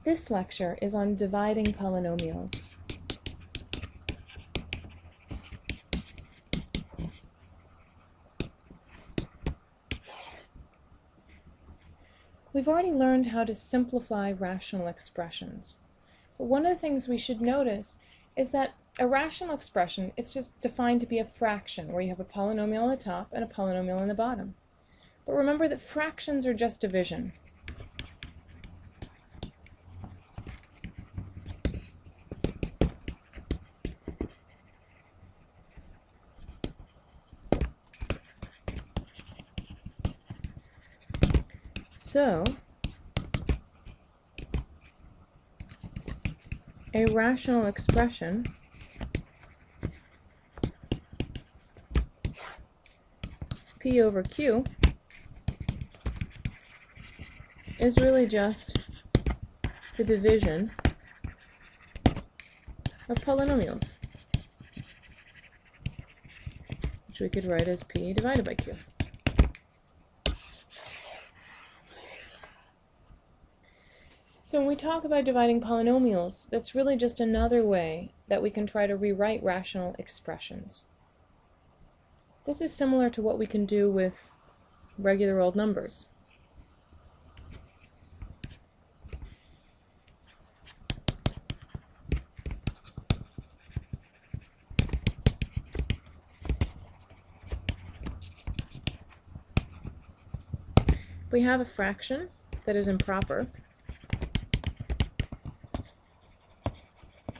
This lecture is on dividing polynomials. We've already learned how to simplify rational expressions. But one of the things we should notice is that a rational expression, it's just defined to be a fraction, where you have a polynomial on the top and a polynomial on the bottom. But remember that fractions are just division. So, a rational expression P over Q is really just the division of polynomials, which we could write as P divided by Q. So when we talk about dividing polynomials, that's really just another way that we can try to rewrite rational expressions. This is similar to what we can do with regular old numbers. We have a fraction that is improper.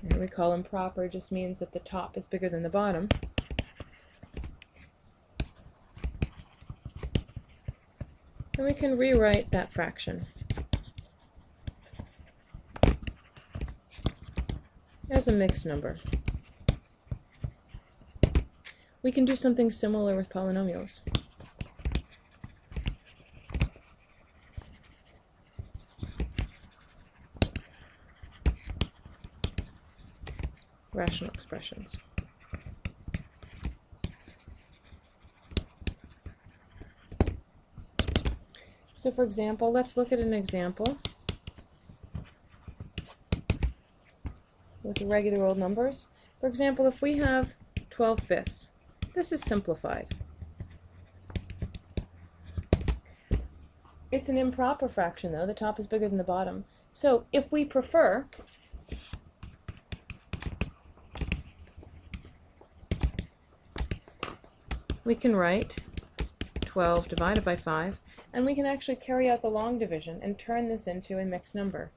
And we call improper just means that the top is bigger than the bottom. And we can rewrite that fraction as a mixed number. We can do something similar with polynomials. Rational expressions. So for example, let's look at an example with regular old numbers. For example, if we have 12/5, this is simplified. It's an improper fraction though, the top is bigger than the bottom. So if we prefer, we can write 12 divided by 5, and we can actually carry out the long division and turn this into a mixed number.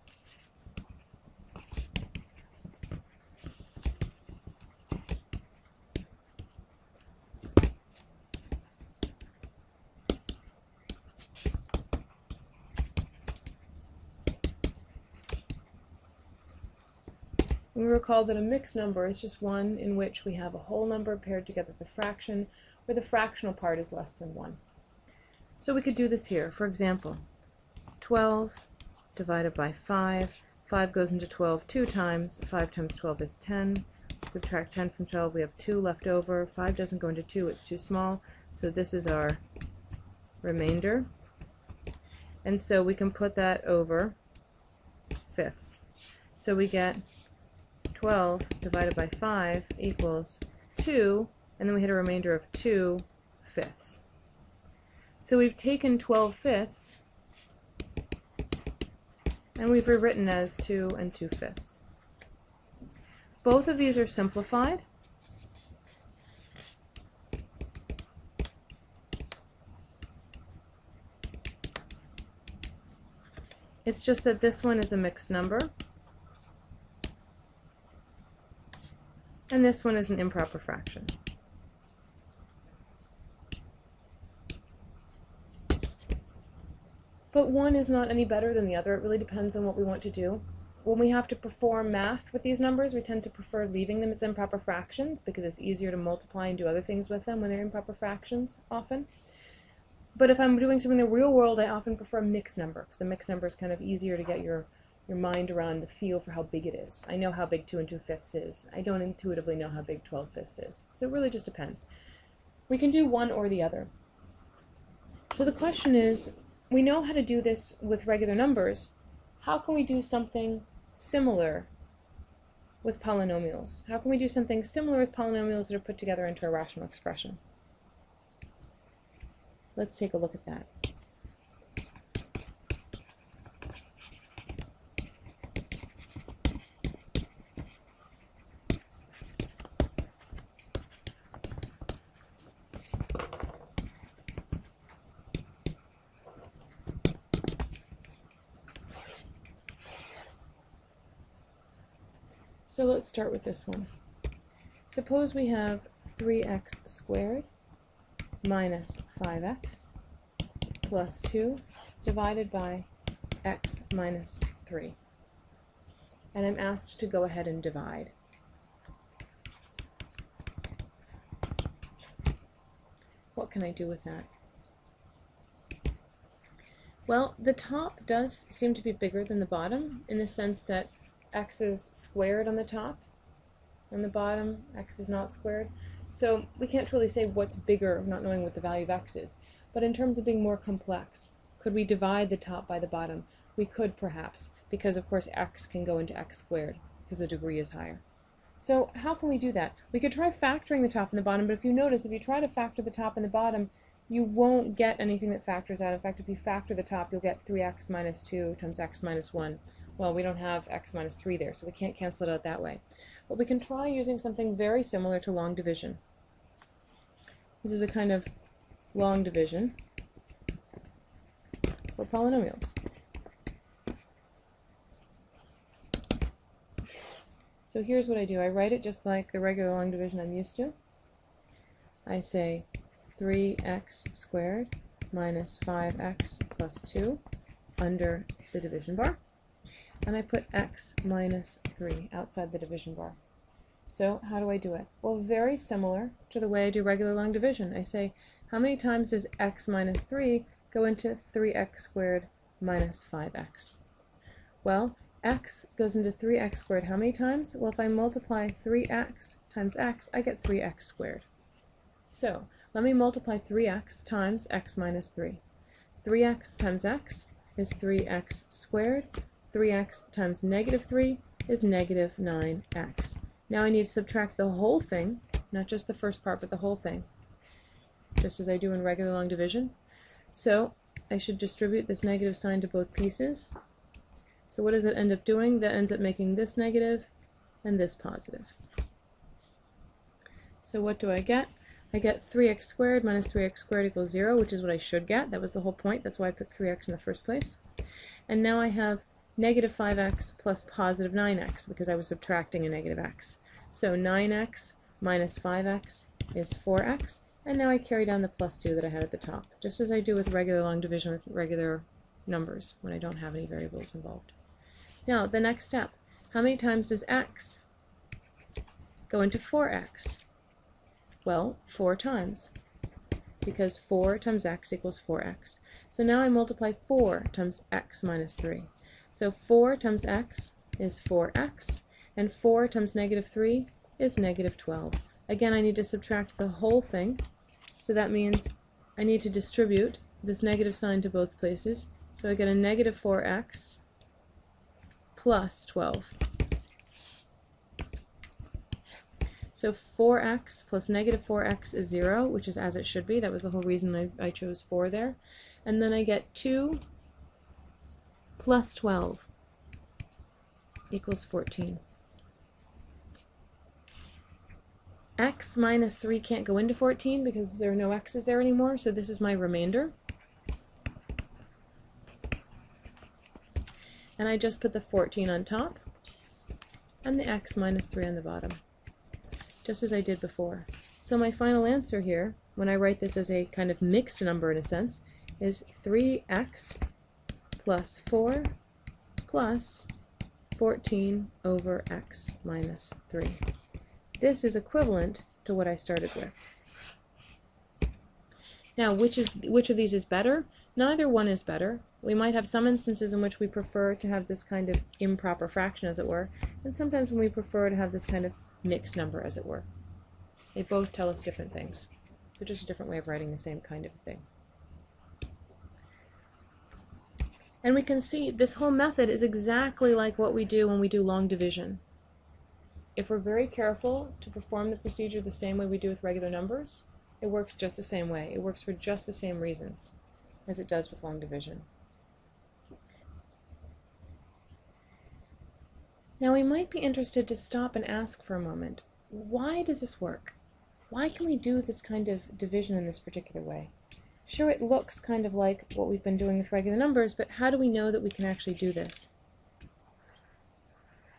We recall that a mixed number is just one in which we have a whole number paired together with a fraction, where the fractional part is less than 1. So we could do this here. For example, 12 divided by 5. 5 goes into 12 2 times. 5 times 12 is 10. Subtract 10 from 12, we have 2 left over. 5 doesn't go into 2, it's too small. So this is our remainder. And so we can put that over fifths. So we get 12 divided by 5 equals 2, and then we had a remainder of 2/5. So we've taken 12/5 and we've rewritten as 2 2/5. Both of these are simplified. It's just that this one is a mixed number and this one is an improper fraction. But one is not any better than the other. It really depends on what we want to do. When we have to perform math with these numbers, we tend to prefer leaving them as improper fractions because it's easier to multiply and do other things with them when they're improper fractions often. But if I'm doing something in the real world, I often prefer a mixed number because the mixed number is kind of easier to get your mind around the feel for how big it is. I know how big 2 2/5 is. I don't intuitively know how big 12/5 is. So it really just depends. We can do one or the other. So the question is, we know how to do this with regular numbers. how can we do something similar with polynomials? How can we do something similar with polynomials that are put together into a rational expression? Let's take a look at that. So let's start with this one. Suppose we have 3x squared minus 5x plus 2 divided by x minus 3. And I'm asked to go ahead and divide. What can I do with that? Well, the top does seem to be bigger than the bottom in the sense that x is squared on the top, on the bottom x is not squared. So we can't really say what's bigger, not knowing what the value of x is. But in terms of being more complex, could we divide the top by the bottom? We could perhaps, because of course x can go into x squared, because the degree is higher. So how can we do that? We could try factoring the top and the bottom, but if you notice, if you try to factor the top and the bottom, you won't get anything that factors out. In fact, if you factor the top, you'll get 3x minus 2 times x minus 1. Well, we don't have x minus 3 there, so we can't cancel it out that way. But we can try using something very similar to long division. This is a kind of long division for polynomials. So here's what I do. I write it just like the regular long division I'm used to. I say 3x squared minus 5x plus 2 under the division bar. And I put x minus 3 outside the division bar. So how do I do it? Well, very similar to the way I do regular long division. I say, how many times does x minus 3 go into 3x squared minus 5x? Well, x goes into 3x squared how many times? Well, if I multiply 3x times x, I get 3x squared. So let me multiply 3x times x minus 3. 3x times x is 3x squared. 3x times negative 3 is negative 9x. Now I need to subtract the whole thing, not just the first part, but the whole thing, just as I do in regular long division. So I should distribute this negative sign to both pieces. So what does that end up doing? That ends up making this negative and this positive. So what do I get? I get 3x squared minus 3x squared equals 0, which is what I should get. That was the whole point. That's why I put 3x in the first place. And now I have negative 5x plus positive 9x, because I was subtracting a negative x. So 9x minus 5x is 4x, and now I carry down the plus 2 that I had at the top, just as I do with regular long division with regular numbers, when I don't have any variables involved. Now, the next step. How many times does x go into 4x? Well, 4 times, because 4 times x equals 4x. So now I multiply 4 times x minus 3. So 4 times x is 4x, and 4 times negative 3 is negative 12. Again, I need to subtract the whole thing, so that means I need to distribute this negative sign to both places. So I get a negative 4x plus 12. So 4x plus negative 4x is 0, which is as it should be. That was the whole reason I chose 4 there. And then I get 2 plus 12 equals 14. X minus 3 can't go into 14 because there are no x's there anymore, so this is my remainder. And I just put the 14 on top and the x minus 3 on the bottom, just as I did before. So my final answer here, when I write this as a kind of mixed number in a sense, is 3x plus 4 plus 14 over x minus 3. This is equivalent to what I started with. Now, which of these is better? Neither one is better. We might have some instances in which we prefer to have this kind of improper fraction, as it were, and sometimes when we prefer to have this kind of mixed number, as it were. They both tell us different things. They're just a different way of writing the same kind of thing. And we can see this whole method is exactly like what we do when we do long division. If we're very careful to perform the procedure the same way we do with regular numbers, it works just the same way. It works for just the same reasons as it does with long division. Now we might be interested to stop and ask for a moment, why does this work? Why can we do this kind of division in this particular way? Sure, it looks kind of like what we've been doing with regular numbers, but how do we know that we can actually do this?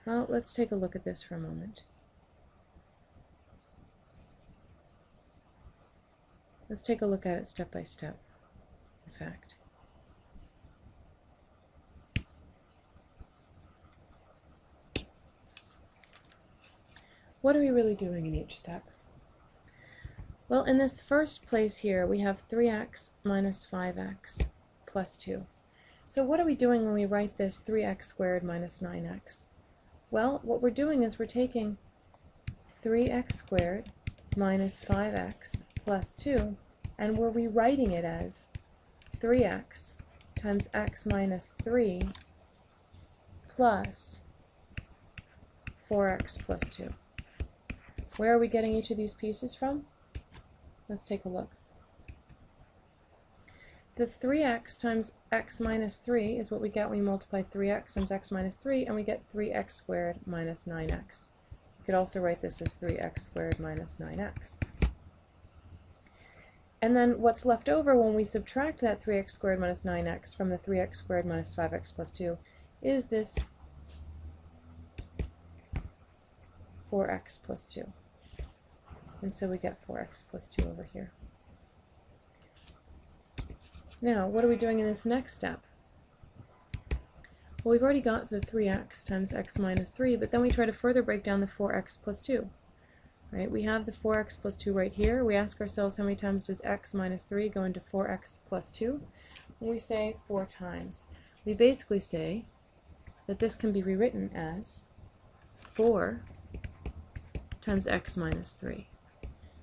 Well, let's take a look at this for a moment. Let's take a look at it step by step, in fact. What are we really doing in each step? Well, in this first place here, we have 3x minus 5x plus 2. So what are we doing when we write this 3x squared minus 9x? Well, what we're doing is we're taking 3x squared minus 5x plus 2, and we're rewriting it as 3x times x minus 3 plus 4x plus 2. Where are we getting each of these pieces from? Let's take a look. The 3x times x minus 3 is what we get when we multiply 3x times x minus 3, and we get 3x squared minus 9x. You could also write this as 3x squared minus 9x. And then what's left over when we subtract that 3x squared minus 9x from the 3x squared minus 5x plus 2 is this 4x plus 2. And so we get 4x plus 2 over here. Now, what are we doing in this next step? Well, we've already got the 3x times x minus 3, but then we try to further break down the 4x plus 2. Right? We have the 4x plus 2 right here. We ask ourselves how many times does x minus 3 go into 4x plus 2? And we say 4 times. We basically say that this can be rewritten as 4 times x minus 3.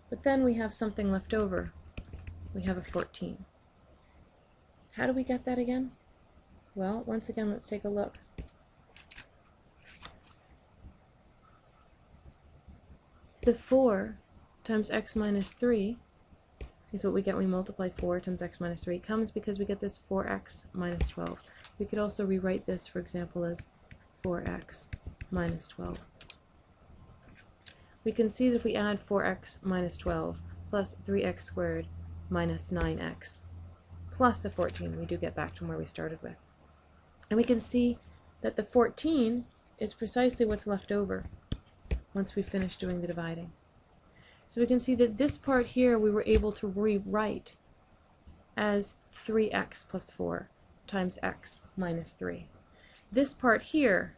But then we have something left over. We have a 14. How do we get that again? Well, once again, let's take a look. The 4 times x minus 3 is what we get when we multiply 4 times x minus 3. It comes because we get this 4x minus 12. We could also rewrite this, for example, as 4x minus 12. We can see that if we add 4x minus 12 plus 3x squared minus 9x plus the 14, we do get back to where we started with. And we can see that the 14 is precisely what's left over once we finish doing the dividing. So we can see that this part here we were able to rewrite as 3x plus 4 times x minus 3. This part here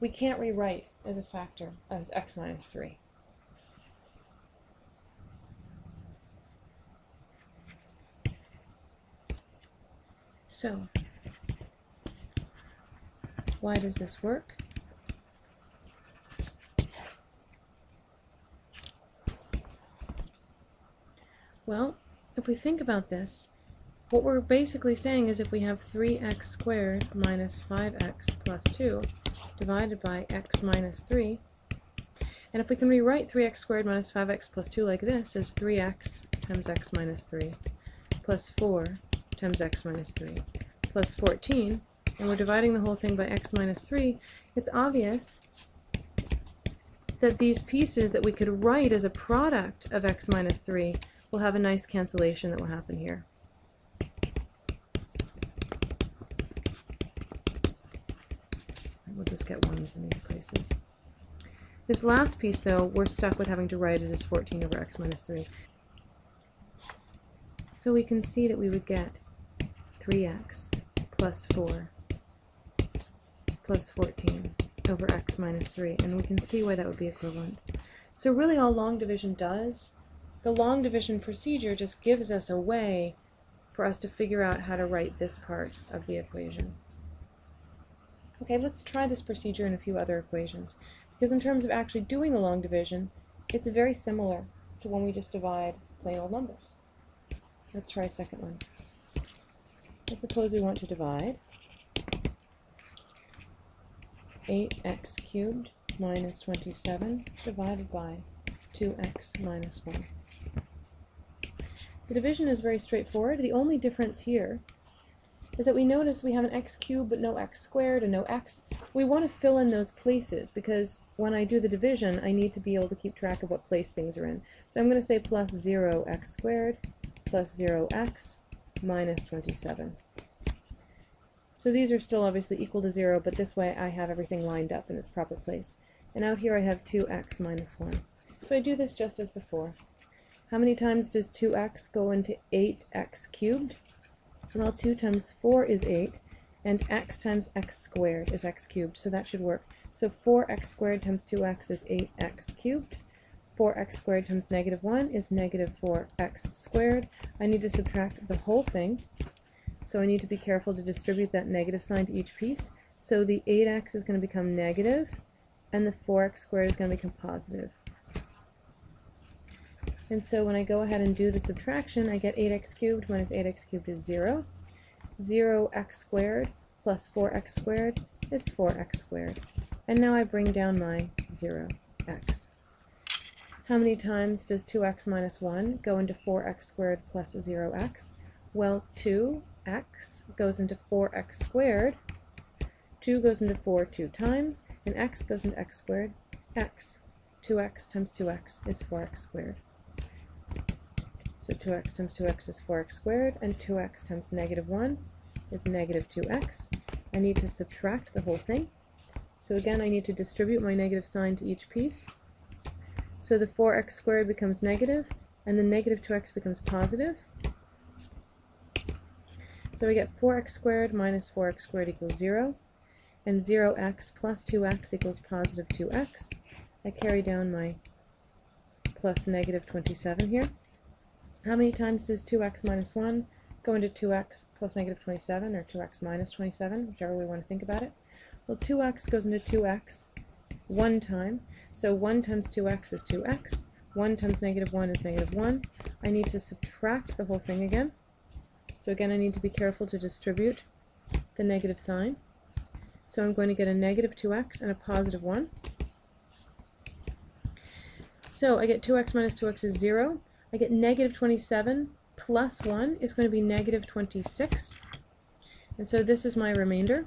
we can't rewrite as a factor as x minus 3. So, why does this work? Well, if we think about this, what we're basically saying is if we have 3x squared minus 5x plus 2 divided by x minus 3, and if we can rewrite 3x squared minus 5x plus 2 like this as 3x times x minus 3 plus 4 times x minus 3 plus 14, and we're dividing the whole thing by x minus 3, it's obvious that these pieces that we could write as a product of x minus 3 will have a nice cancellation that will happen here. We'll just get 1s in these places. This last piece, though, we're stuck with having to write it as 14 over x minus 3. So we can see that we would get 3x plus 4 plus 14 over x minus 3, and we can see why that would be equivalent. So really all long division does, the long division procedure just gives us a way for us to figure out how to write this part of the equation. Okay, let's try this procedure in a few other equations, because in terms of actually doing the long division, it's very similar to when we just divide plain old numbers. Let's try a second one. Let's suppose we want to divide 8x cubed minus 27 divided by 2x minus 1. The division is very straightforward. The only difference here is that we notice we have an x cubed but no x squared and no x. We want to fill in those places because when I do the division I need to be able to keep track of what place things are in. So I'm going to say plus 0x squared plus 0x minus 27. So these are still obviously equal to 0, but this way I have everything lined up in its proper place. And out here I have 2x minus 1. So I do this just as before. How many times does 2x go into 8x cubed? Well, 2 times 4 is 8, and x times x squared is x cubed, so that should work. So 4x squared times 2x is 8x cubed. 4x squared times negative 1 is negative 4x squared. I need to subtract the whole thing, so I need to be careful to distribute that negative sign to each piece. So the 8x is going to become negative, and the 4x squared is going to become positive. And so when I go ahead and do the subtraction, I get 8x cubed minus 8x cubed is 0. 0x squared plus 4x squared is 4x squared. And now I bring down my 0x. How many times does 2x minus 1 go into 4x squared plus 0x? Well, 2x goes into 4x squared. 2 goes into 4 2 times, and x goes into x squared, x. 2x times 2x is 4x squared. So 2x times 2x is 4x squared, and 2x times negative 1 is negative 2x. I need to subtract the whole thing. So again, I need to distribute my negative sign to each piece. So the 4x squared becomes negative, and the negative 2x becomes positive. So we get 4x squared minus 4x squared equals 0, and 0x plus 2x equals positive 2x. I carry down my plus negative 27 here. How many times does 2x minus 1 go into 2x plus negative 27, or 2x minus 27, whichever way we want to think about it? Well, 2x goes into 2x one time, so 1 times 2x is 2x. 1 times negative 1 is negative 1. I need to subtract the whole thing again. So again, I need to be careful to distribute the negative sign. So I'm going to get a negative 2x and a positive 1. So I get 2x minus 2x is 0. I get negative 27 plus 1 is going to be negative 26. And so this is my remainder.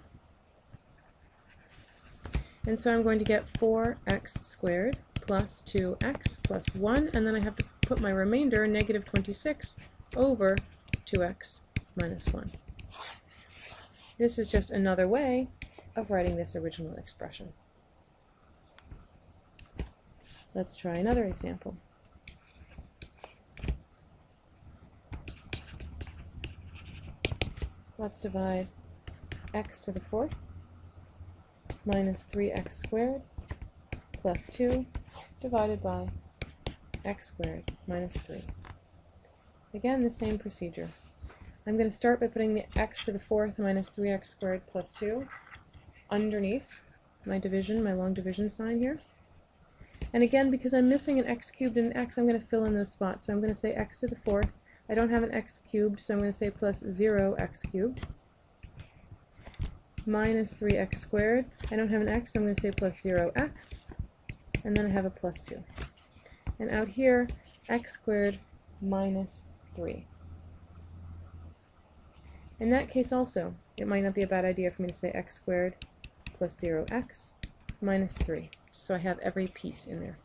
And so I'm going to get 4x squared plus 2x plus 1, and then I have to put my remainder, negative 26, over 2x minus 1. This is just another way of writing this original expression. Let's try another example. Let's divide x to the 4th minus 3x squared plus 2 divided by x squared minus 3. Again, the same procedure. I'm going to start by putting the x to the 4th minus 3x squared plus 2 underneath my division, my long division sign here. And again, because I'm missing an x cubed and an x, I'm going to fill in those spots. So I'm going to say x to the 4th. I don't have an x cubed, so I'm going to say plus 0x cubed minus 3x squared. I don't have an x, so I'm going to say plus 0x, and then I have a plus 2. And out here, x squared minus 3. In that case also, it might not be a bad idea for me to say x squared plus 0x minus 3, so I have every piece in there.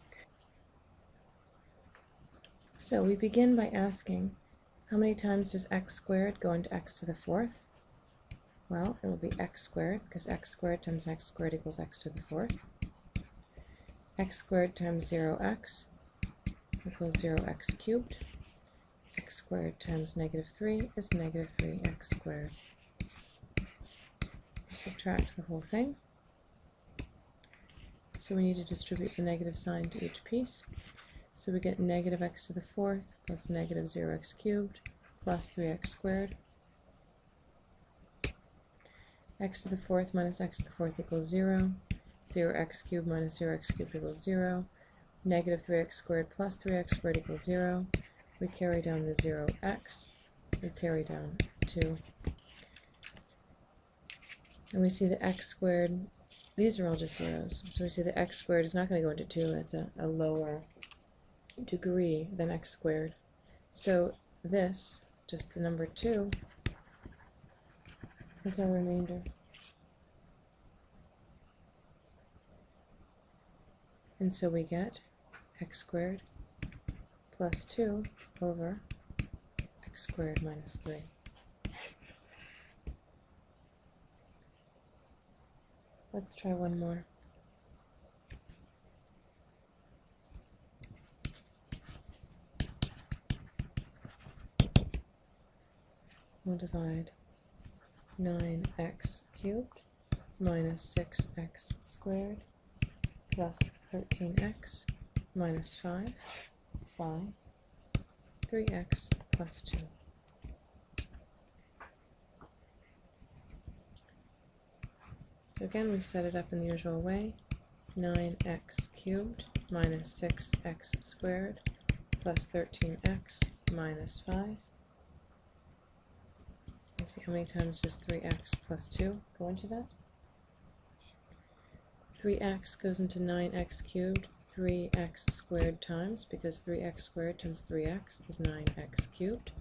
So we begin by asking, how many times does x squared go into x to the 4th? Well, it will be x squared, because x squared times x squared equals x to the 4th. X squared times 0x equals 0x cubed. X squared times negative 3 is negative 3x squared. Subtract the whole thing. So we need to distribute the negative sign to each piece. So we get negative x to the 4th plus negative 0x cubed plus 3x squared. X to the 4th minus x to the 4th equals 0. 0x cubed minus 0x cubed equals 0. Negative 3x squared plus 3x squared equals 0. We carry down the 0x. We carry down 2. And we see that x squared these are all just zeros. So we see that x squared is not going to go into 2. It's a lower degree than x squared. So this, just the number 2, is our remainder. And so we get x squared plus 2 over x squared minus 3. Let's try one more. We'll divide 9x cubed minus 6x squared plus 13x minus 5 by 3x plus 2. So again, we set it up in the usual way. 9x cubed minus 6x squared plus 13x minus 5. Let's see how many times does 3x plus 2 go into that. 3x goes into 9x cubed, 3x squared times, because 3x squared times 3x is 9x cubed.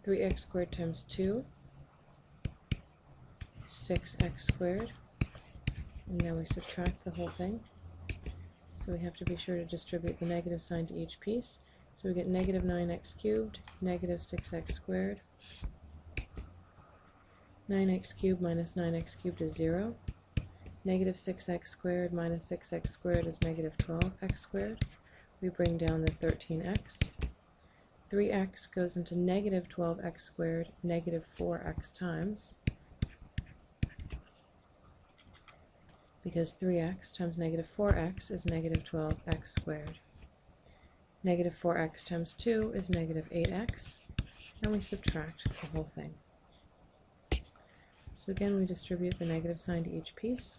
3x squared times 2 is 6x squared. And now we subtract the whole thing. So we have to be sure to distribute the negative sign to each piece. So we get negative 9x cubed, negative 6x squared. 9x cubed minus 9x cubed is 0. Negative 6x squared minus 6x squared is negative 12x squared. We bring down the 13x. 3x goes into negative 12x squared, negative 4x times, because 3x times negative 4x is negative 12x squared. Negative 4x times 2 is negative 8x, and we subtract the whole thing. So again, we distribute the negative sign to each piece,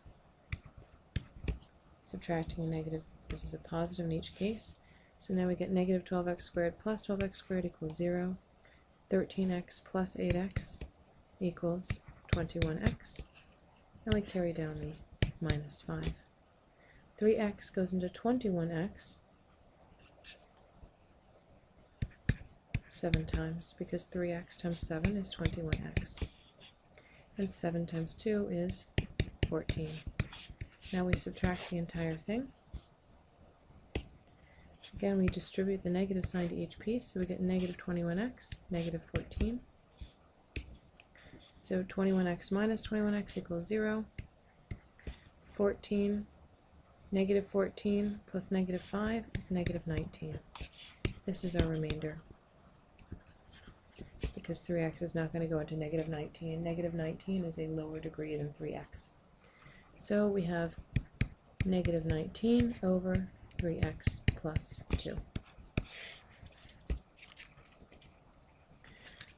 subtracting a negative, which is a positive in each case. So now we get negative 12x squared plus 12x squared equals 0. 13x plus 8x equals 21x. And we carry down the minus 5. 3x goes into 21x 7 times, because 3x times 7 is 21x. And 7 times 2 is 14. Now we subtract the entire thing. Again, we distribute the negative sign to each piece, so we get negative 21x, negative 14. So 21x minus 21x equals 0. 14, negative 14 plus negative 5 is negative 19. This is our remainder, because 3x is not going to go into negative 19. Negative 19 is a lower degree than 3x. So we have negative 19 over 3x plus 2.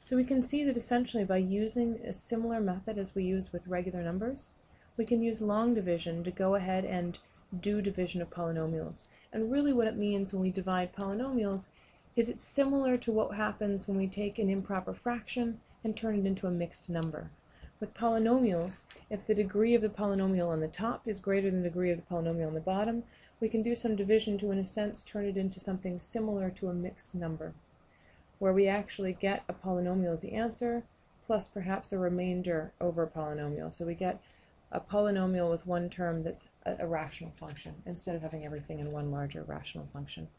So we can see that essentially by using a similar method as we use with regular numbers, we can use long division to go ahead and do division of polynomials. And really what it means when we divide polynomials is it's similar to what happens when we take an improper fraction and turn it into a mixed number. With polynomials, if the degree of the polynomial on the top is greater than the degree of the polynomial on the bottom, we can do some division to, in a sense, turn it into something similar to a mixed number, where we actually get a polynomial as the answer, plus perhaps a remainder over a polynomial. So we get a polynomial with one term that's a rational function, instead of having everything in one larger rational function.